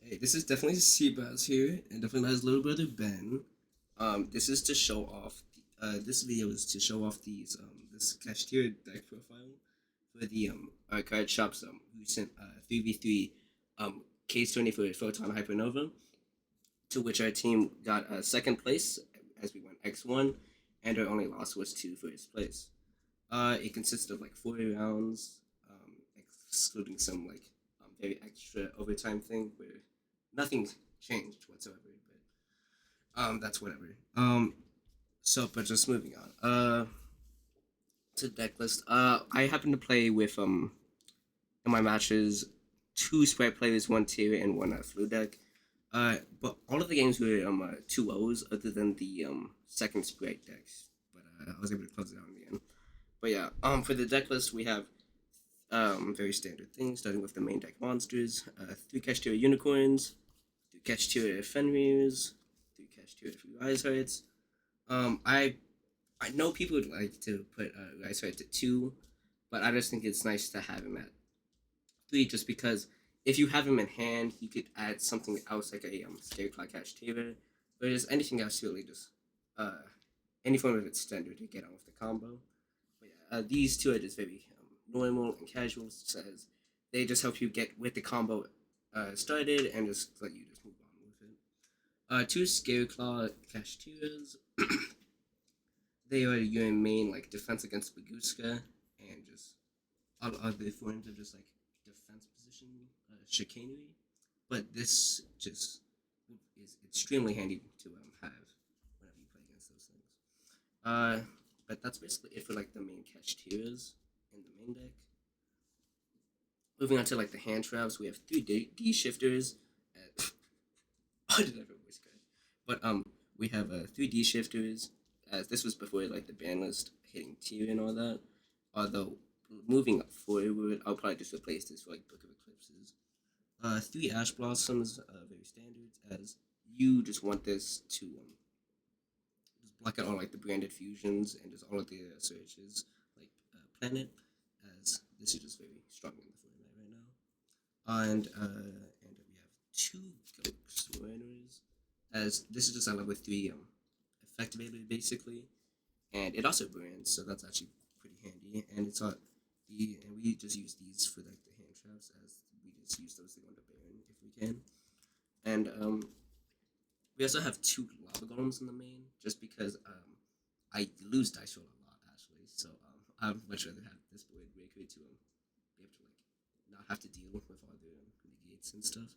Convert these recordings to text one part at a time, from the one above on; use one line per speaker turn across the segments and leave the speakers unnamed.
Hey, this is definitely Seabass here, and definitely my little brother Ben. This is to show off. This video is to show off these this Kashtira deck profile for the arcade shops recent 3v3 case tourney for Photon Hypernova, to which our team got second place as we went X1, and our only loss was to first place. It consists of like 40 rounds, excluding some like very extra overtime thing where nothing changed whatsoever. But that's whatever. But just moving on. To deck list. I happen to play with in my matches two sprite players, one tier, and one flu deck. But all of the games were 2-0s other than the second sprite decks. But I was able to close it out in the end. But yeah, for the deck list we have very standard things, starting with the main deck monsters. Three Kashtira unicorns, three Kashtira Fenrirs, three Kashtira Rise Hearts. I know people would like to put Rise Hearts at 2, but I just think it's nice to have him at 3, just because if you have him in hand, you could add something else like a Scarecrow Kashtira, but just anything else really just uh any form of extender to get on with the combo. But yeah, these two are just very normal and casual, says they just help you get with the combo started and just let you just move on with it. Two Scareclaw Kashtiras. They are your main like defense against Baguska and just all other forms of just like defense position chicanery. But this just is extremely handy to have whenever you play against those things. Uh, but that's basically it for like the main Kashtiras in the main deck. Moving on to like the hand traps, we have three D shifters. I did have a voice crack. But we have three D shifters. As this was before like the ban list hitting tier and all that. Although moving forward, I'll probably just replace this for like Book of Eclipses. Three Ash Blossoms, very standard. As you just want this to just block out all like the branded fusions and just all of the searches like planet. As this is just very strong in the format right now. And we have two Ghost Runners, as this is just a level 3 effective ability basically, and it also brands, so that's actually pretty handy. And it's not the and we just use these for like the hand traps, as we just use those to go into Baron if we can. And we also have two lava golems in the main, just because I lose dice roll a lot actually, so I'd much rather have this board breaker to be able to like not have to deal with all the negates and stuff,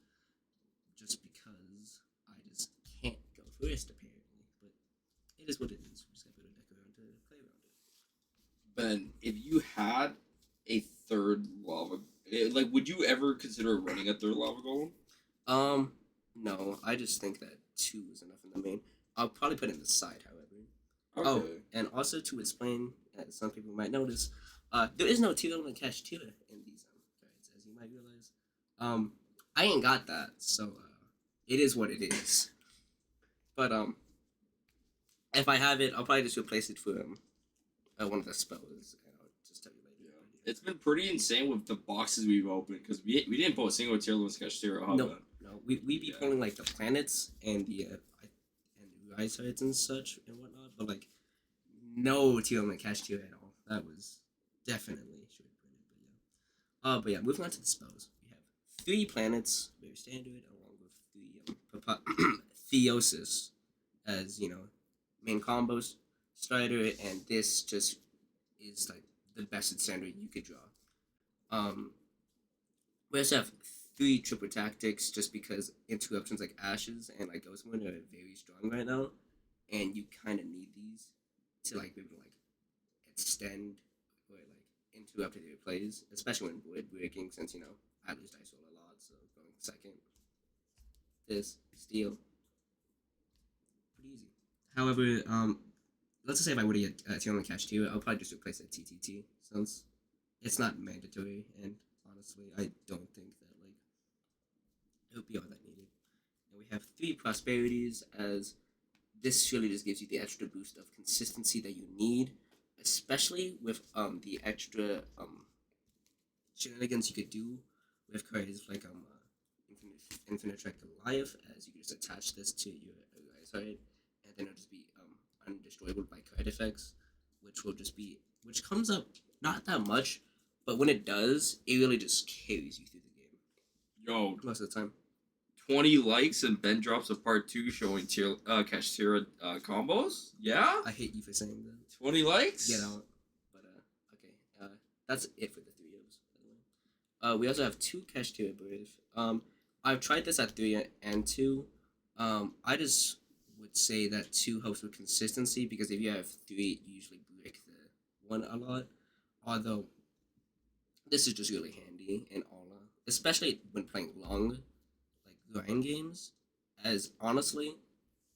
just because I just can't go first apparently. But it is what it is. We just gotta put a deck around to play around it.
Ben, if you had a third lava, like, would you ever consider running a third lava golem?
No, I just think that two is enough in the main. I'll probably put it in the side, however. Oh,
Okay.
and also to explain, as some people might notice, there is no two element cash tiller in these cards, as you might realize. I ain't got that, so it is what it is. But if I have it, I'll probably just replace it for one of the spells, and I'll just tell you later.
Yeah. It's been pretty insane with the boxes we've opened, because we didn't pull a single tier list Kashtira.
No, we be pulling like the planets and the rise heads and such and whatnot, but like no tier element cash tier at all. That was definitely short printed, but yeah. But yeah, moving on to the spells, we have three planets, very standard, along with the Theosis as main combos starter, and this just is like the best standard you could draw. Um, we also have three triple tactics, just because interruptions like Ashes and like Ghostmoon are very strong right now, and you kind of need these to like be able to like extend or like interrupt your plays, especially when wood breaking, since I lose dice roll a lot, so going second, this steal, pretty easy. However, let's just say if I were to get Teal and Cash 2, I'll probably just replace it TTT, since it's not mandatory, and honestly, I don't think that like it would be all that needed. And we have three prosperities, as this really just gives you the extra boost of consistency that you need, especially with the extra shenanigans you could do with cards like Infinite Track Goliath, as you can just attach this to your guy's side, and then it'll just be undestroyable by card effects, which comes up not that much, but when it does, it really just carries you through the game
Yo,
most of the time.
20 likes and Ben drops a part 2 showing Kashtira combos. Yeah?
I hate you for saying that.
20 likes?
Get out. But okay. That's it for the three O's. By the way. We also have two Kashtira Brave. I've tried this at 3 and 2. I just would say that 2 helps with consistency because if you have 3, you usually break the 1 a lot. Although this is just really handy in Aula, especially when playing long, like grind games. As honestly,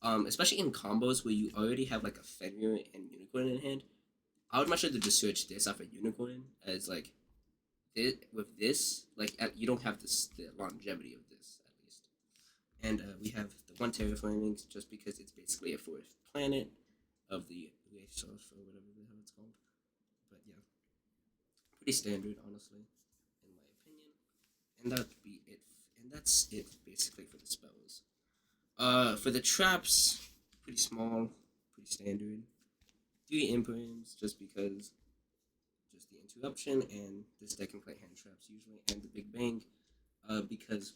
especially in combos where you already have like a Fenrir and Unicorn in hand, I would much rather just switch this off a Unicorn as like with this, like you don't have the longevity of this at least. And we have the one terraforming just because it's basically a fourth planet of the race or whatever the hell it's called. But yeah, pretty standard honestly, in my opinion. And that'd be it. And that's it basically for the spells. For the traps, pretty small, pretty standard. 3 imprims just because just the interruption, and this deck can play hand traps usually, and the big bang, because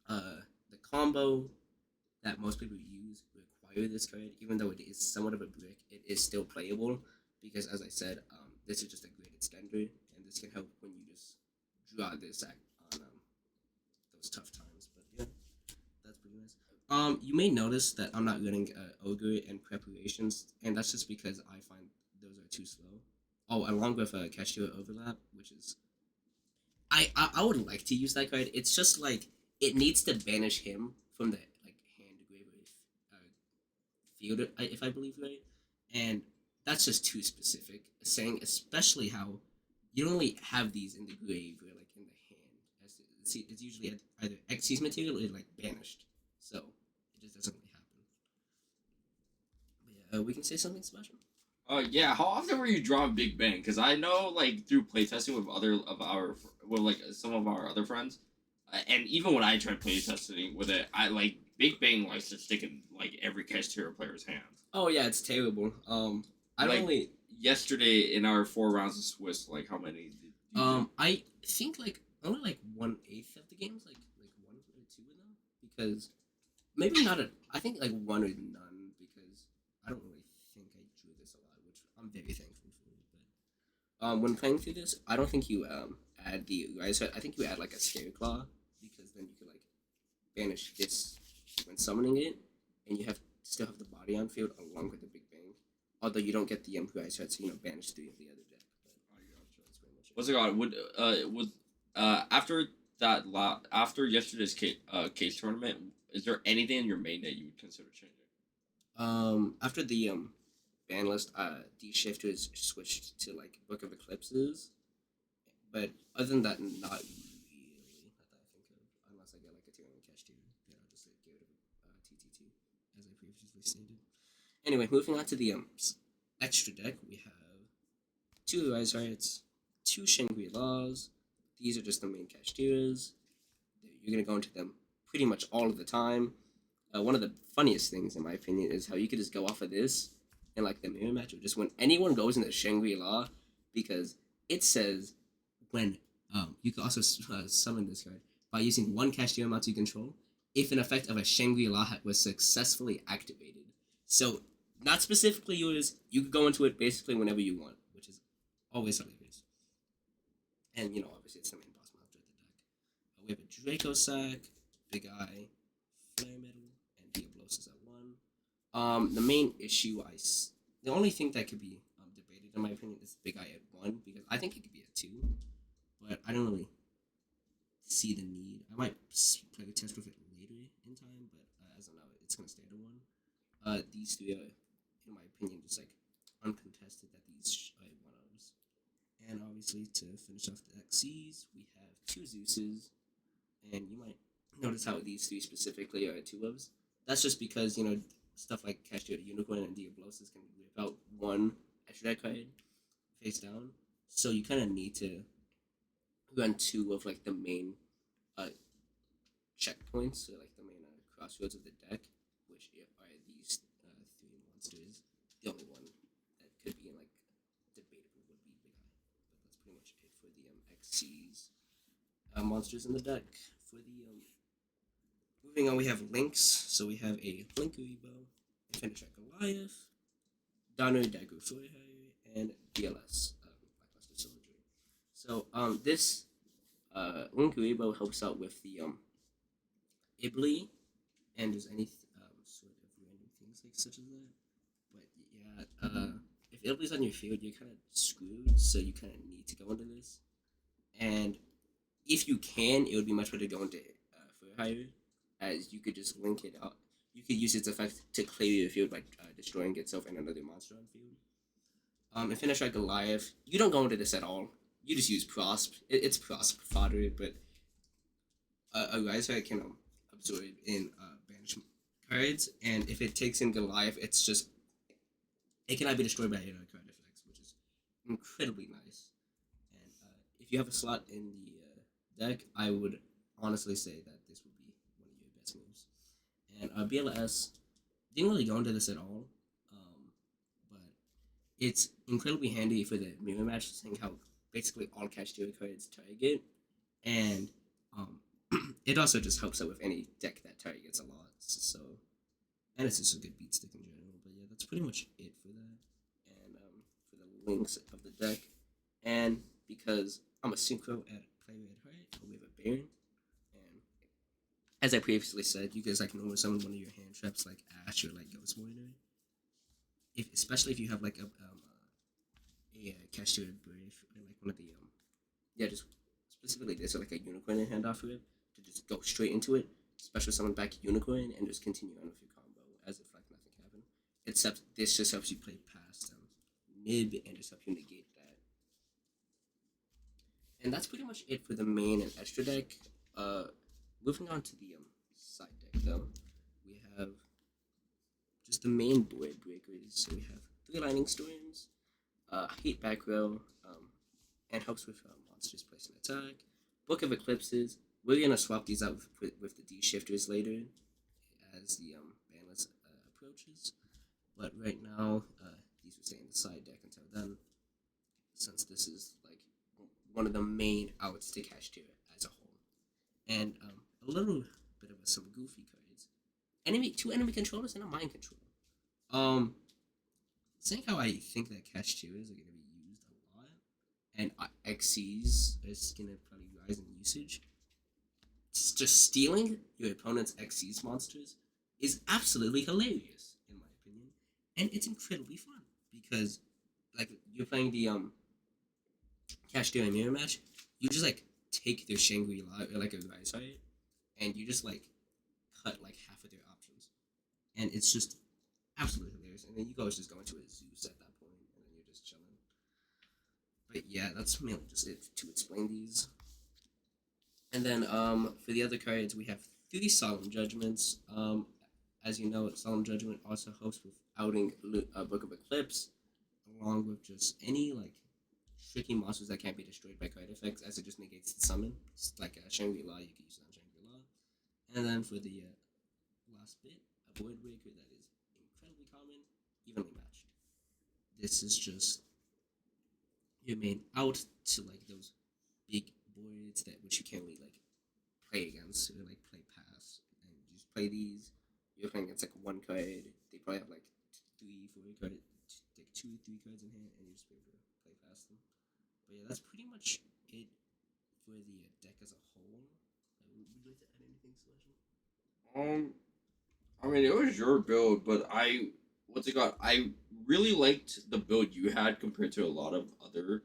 the combo that most people use require this card, even though it is somewhat of a brick, it is still playable because, as I said, this is just a great extender, and this can help when you just draw this on those tough times. But yeah, that's pretty nice. You may notice that I'm not running Ogre and preparations, and that's just because I find those are too slow. Oh, along with Kashtira Overlap, which is I would like to use that card. It's just like it needs to banish him from the like hand grave field, if I believe right, and that's just too specific. Saying especially how you only have these in the grave or like in the hand. As it's usually either Xyz material or like banished, so it just doesn't really happen. But yeah, we can say something special.
Yeah. How often were you drawing Big Bang? Because I know, like, through playtesting with like some of our other friends, and even when I tried playtesting with it, I like Big Bang likes to stick in like every Kashtira player's hand.
Oh yeah, it's terrible. I don't
Like
really.
yesterday in our 4 rounds of Swiss, like how many did you do?
I think like only like 1/8 of the games, like 1 or 2 of them, because maybe not a. I think like 1 or none because I don't really think I drew this a lot, which I'm very thankful for. But when playing through this, I don't think you add the rise. I think you add like a scare claw because then you can like banish this when summoning it, and you have still have the body on field along with the big bang. Although you don't get the rise, so banish 3 of the other deck. But that's pretty much it.
What's it called? Would after after yesterday's case tournament, is there anything in your main that you would consider changing?
After the ban list, the shift was switched to like Book of Eclipses, but other than that, not really. Not that I think of, unless I get like a Tyranny Cash too, then I'll just like, get rid of TTT, as I previously stated. Anyway, moving on to the extra deck, we have 2 Rise Riots, 2 Shangri-Las. These are just the main Kashtiras. You're gonna go into them pretty much all of the time. One of the funniest things, in my opinion, is how you could just go off of this in like the mirror match, or just when anyone goes into Shangri-La, because it says when you can also summon this card by using 1 Kashtira amount you control if an effect of a Shangri-La was successfully activated. So not specifically yours, you can go into it basically whenever you want, which is always hilarious. And obviously it's the main boss monster of the deck. We have a Draco Sack, Big Eye, Flare Metal, and Diablosis at 1. The main issue the only thing that could be debated in my opinion is Big Eye at 1, because I think it could be at 2, but I don't really see the need. I might play a test with it later in time, but as of now, it's gonna stay at a 1. These 3 are, in my opinion, just like uncontested that these are 1-ofs. And obviously, to finish off the Xyz, we have 2 Zeuses, and you might notice how these 3 specifically are 2-ofs. That's just because, stuff like Kashtira Unicorn and Diablosis can rip out 1 extra card face down. So you kind of need to run 2 of like the main points, so like the main crossroads of the deck, which are these three monsters. The only one that could be in like debatable would be Big Eye, but that's pretty much it for the XC's monsters in the deck. For the moving on, we have links. So we have a Blinkery Bow, Infinite Goliath, Donner Dagger Furhire, and DLS Blackluster Soldier. So this Blinkery Bow helps out with the Ibly, and there's any sort of random things like such as that. But yeah, if Ibly's on your field, you're kind of screwed. So you kind of need to go into this, and if you can, it would be much better to go into Furhire, as you could just link it out. You could use its effect to clear your field by destroying itself and another monster on field. And finish like Goliath. You don't go into this at all. You just use Prosp. It's Prosp fodder, but a Riser can absorb in banishment cards, and if it takes in Goliath, it cannot be destroyed by card effects, which is incredibly nice. And if you have a slot in the deck, I would honestly say that this would be one of your best moves. And BLS didn't really go into this at all, but it's incredibly handy for the mirror match, seeing how basically all Kashtira cards target, and it also just helps out with any deck that targets a lot. So, and it's just a good beat stick in general. But yeah, that's pretty much it for that. And for the links of the deck, and because I'm a synchro at player at heart, we have a Baron. And as I previously said, you guys like normal summon one of your hand traps like Ash or like Ghost Warrior. Especially if you have like a Kashtira Brave or like one of the just specifically this or like a Unicorn in hand off of it to just go straight into it, special summon back Unicorn and just continue on with your combo as if like nothing happened. Except this just helps you play past Nib and just help you negate that. And that's pretty much it for the main and extra deck. Moving on to the side deck though, we have just the main board breakers. So we have 3 Lightning Storms, Hate Back Row, and helps with monsters placing attack. Book of Eclipses. We're gonna swap these out with the D shifters later as the banlist approaches. But right now, these will stay in the side deck until then, since this is like one of the main outs to Kashtira as a whole. And a little bit of some goofy cards. 2 enemy controllers and a mind control. Saying how I think that Kashtiras are gonna be used a lot, and XCs is gonna probably rise in usage. Just stealing your opponent's XC's monsters is absolutely hilarious, in my opinion, and it's incredibly fun because, like, you're playing the Kashtira mirror match, you just like take their Shangri-La or like a Rise Heart, and you just like cut like half of their options, and it's just absolutely hilarious. And then you guys just go into a Zeus at that point, and then you're just chilling. But yeah, that's mainly just it to explain these. And then for the other cards, we have 3 Solemn Judgments. As you know, Solemn Judgment also helps with outing Book of Eclipse, along with just any like tricky monsters that can't be destroyed by card effects, as it just negates the summon. It's like a Shangri-La, you can use it on Shangri-La. And then for the last bit, a Void Breaker that is incredibly common, evenly matched. This is just your main out to like those big boards that which you can't really like play against or like play past, and you just play these. You're playing against like 1 card. They probably have like 3, 4 cards, like 2, 3 cards in hand, and you just be able to play past them. But yeah, that's pretty much it for the deck as a whole. Would you like to add anything, Celestial?
I mean, it was your build, but I really liked the build you had compared to a lot of other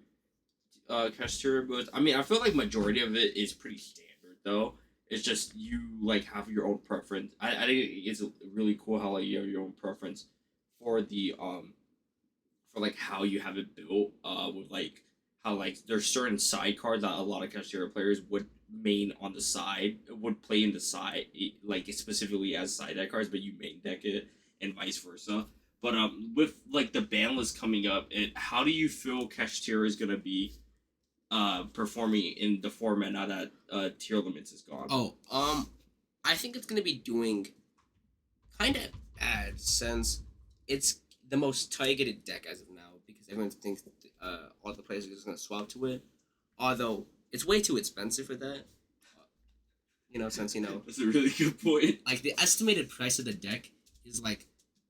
Kashtira builds. I mean, I feel like majority of it is pretty standard though. It's just you like have your own preference. I think it's really cool how like you have your own preference for the for like how you have it built. With like how like there's certain side cards that a lot of Kashtira players would main on the side, would play in the side, like specifically as side deck cards, but you main deck it and vice versa. But with like the ban list coming up, how do you feel Kashtira is gonna be performing in the format now that tier limits is gone?
I think it's gonna be doing kind of bad since it's the most targeted deck as of now because everyone thinks all the players are just gonna swap to it. Although it's way too expensive for that. Since
That's a really good point.
like the estimated price of the deck is like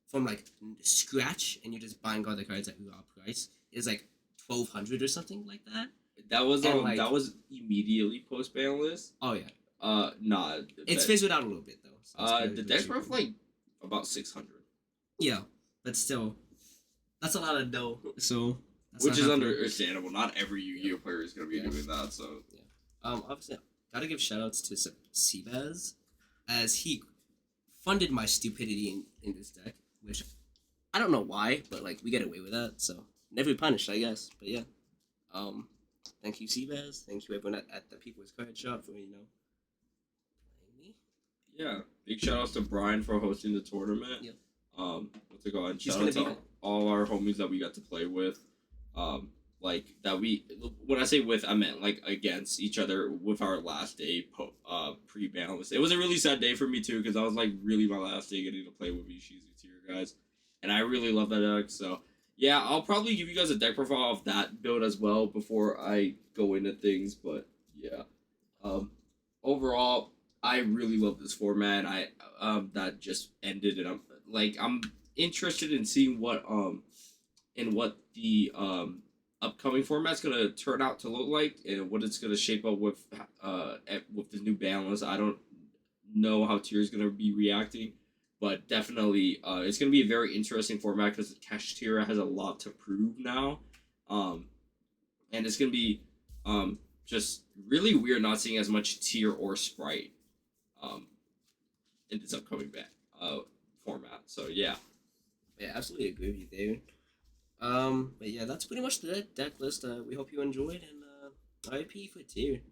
from like scratch, and you're just buying all the cards at raw price is like 1,200 or something like that.
That was
And, like-
that was immediately post ban list.
Oh yeah,
Nah.
it's fizzled out a little bit though. So it's
the decks were like about 600,
yeah, but still, that's a lot of dough. So that's
which
not
is
happening.
understandable. Not every Yu-Gi-Oh player is gonna be doing that. So
Obviously, gotta give shout outs to Sebaz, as he funded my stupidity in this deck, which I don't know why, but like we get away with that, so never punished, I guess. But yeah, thank you Sebaz, thank you everyone at the People's Card Shop for playing me.
yeah, big shout outs to Brian for hosting the tournament.
Yep.
What's it called?
He's
Shout out
gonna
to all our homies that we got to play with. Like that we when I say with I meant like against each other with our last day pre-ban list. It was a really sad day for me too because I was like really my last day getting to play with Ishizu tier guys, and I really love that deck. So yeah, I'll probably give you guys a deck profile of that build as well before I go into things. But yeah, overall I really love this format. That just ended, and I'm interested in seeing what the upcoming format's gonna turn out to look like and what it's gonna shape up with the new ban list. I don't know how Tier's gonna be reacting, but definitely it's gonna be a very interesting format because Kashtira has a lot to prove now, and it's gonna be just really weird not seeing as much Tier or Sprite in this upcoming format. So yeah.
Yeah, absolutely agree with you, David. But yeah, that's pretty much the deck list. We hope you enjoyed, and RIP for Tier.